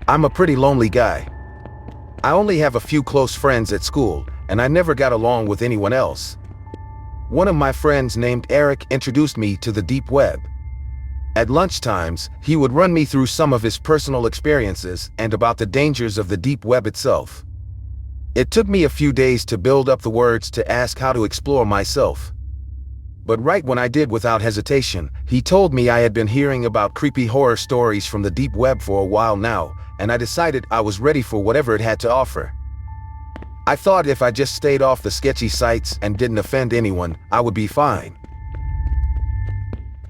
I'm a pretty lonely guy. I only have a few close friends at school, and I never got along with anyone else. One of my friends named Eric introduced me to the deep web. At lunchtimes, he would run me through some of his personal experiences and about the dangers of the deep web itself. It took me a few days to build up the words to ask how to explore myself. But right when I did without hesitation, he told me I had been hearing about creepy horror stories from the deep web for a while now, and I decided I was ready for whatever it had to offer. I thought if I just stayed off the sketchy sites and didn't offend anyone, I would be fine.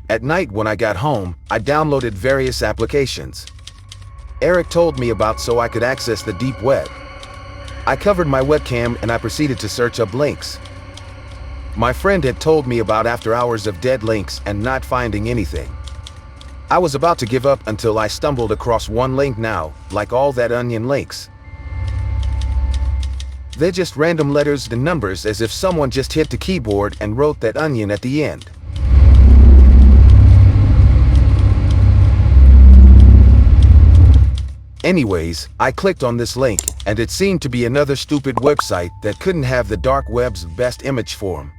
At night when I got home, I downloaded various applications. Eric told me about so I could access the deep web. I covered my webcam and I proceeded to search up links. My friend had told me about after hours of dead links and not finding anything. I was about to give up until I stumbled across one link now, like all that onion links. They're just random letters and numbers as if someone just hit the keyboard and wrote that onion at the end. Anyways, I clicked on this link, and it seemed to be another stupid website that couldn't have the dark web's best image form.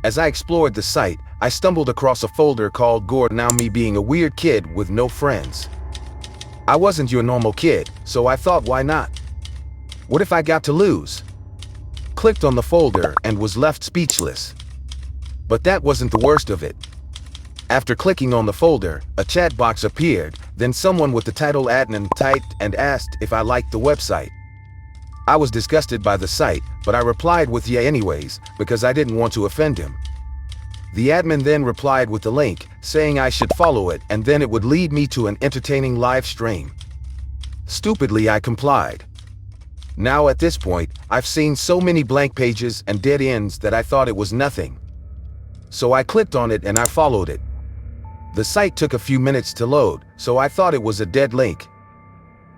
As I explored the site, I stumbled across a folder called Gore. Now me being a weird kid with no friends. I wasn't your normal kid, so I thought why not? What if I got to lose? Clicked on the folder and was left speechless. But that wasn't the worst of it. After clicking on the folder, a chat box appeared, then someone with the title admin typed and asked if I liked the website. I was disgusted by the site, but I replied with yeah anyways, because I didn't want to offend him. The admin then replied with the link, saying I should follow it and then it would lead me to an entertaining live stream. Stupidly I complied. Now at this point, I've seen so many blank pages and dead ends that I thought it was nothing. So I clicked on it and I followed it. The site took a few minutes to load, so I thought it was a dead link.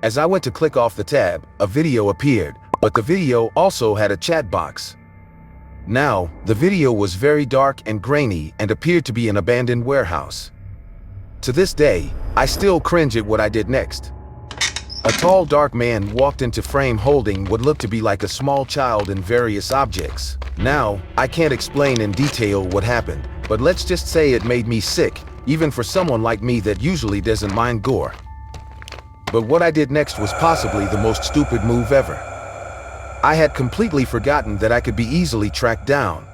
As I went to click off the tab, a video appeared, but the video also had a chat box. Now, the video was very dark and grainy and appeared to be an abandoned warehouse. To this day, I still cringe at what I did next. A tall dark man walked into frame holding what looked to be like a small child and various objects. Now, I can't explain in detail what happened, but let's just say it made me sick, even for someone like me that usually doesn't mind gore. But what I did next was possibly the most stupid move ever. I had completely forgotten that I could be easily tracked down.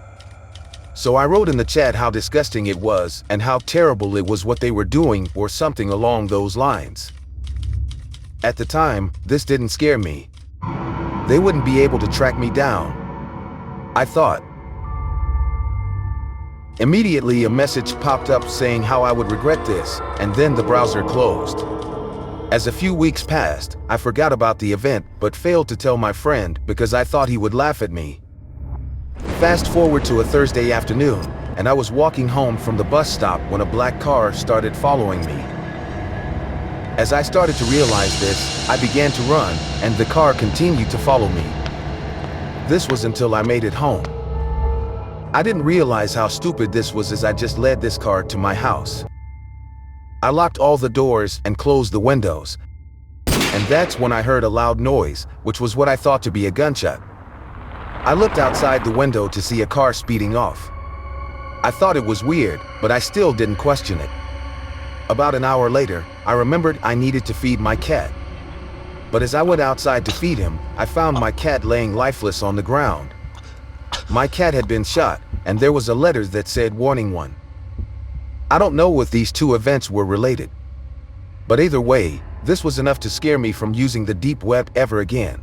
So I wrote in the chat how disgusting it was and how terrible it was what they were doing or something along those lines. At the time, this didn't scare me. They wouldn't be able to track me down, I thought. Immediately a message popped up saying how I would regret this, and then the browser closed. As a few weeks passed, I forgot about the event but failed to tell my friend because I thought he would laugh at me. Fast forward to a Thursday afternoon, and I was walking home from the bus stop when a black car started following me. As I started to realize this, I began to run, and the car continued to follow me. This was until I made it home. I didn't realize how stupid this was as I just led this car to my house. I locked all the doors and closed the windows. And that's when I heard a loud noise, which was what I thought to be a gunshot. I looked outside the window to see a car speeding off. I thought it was weird, but I still didn't question it. About an hour later, I remembered I needed to feed my cat. But as I went outside to feed him, I found my cat laying lifeless on the ground. My cat had been shot, and there was a letter that said Warning 1. I don't know if these two events were related. But either way, this was enough to scare me from using the deep web ever again.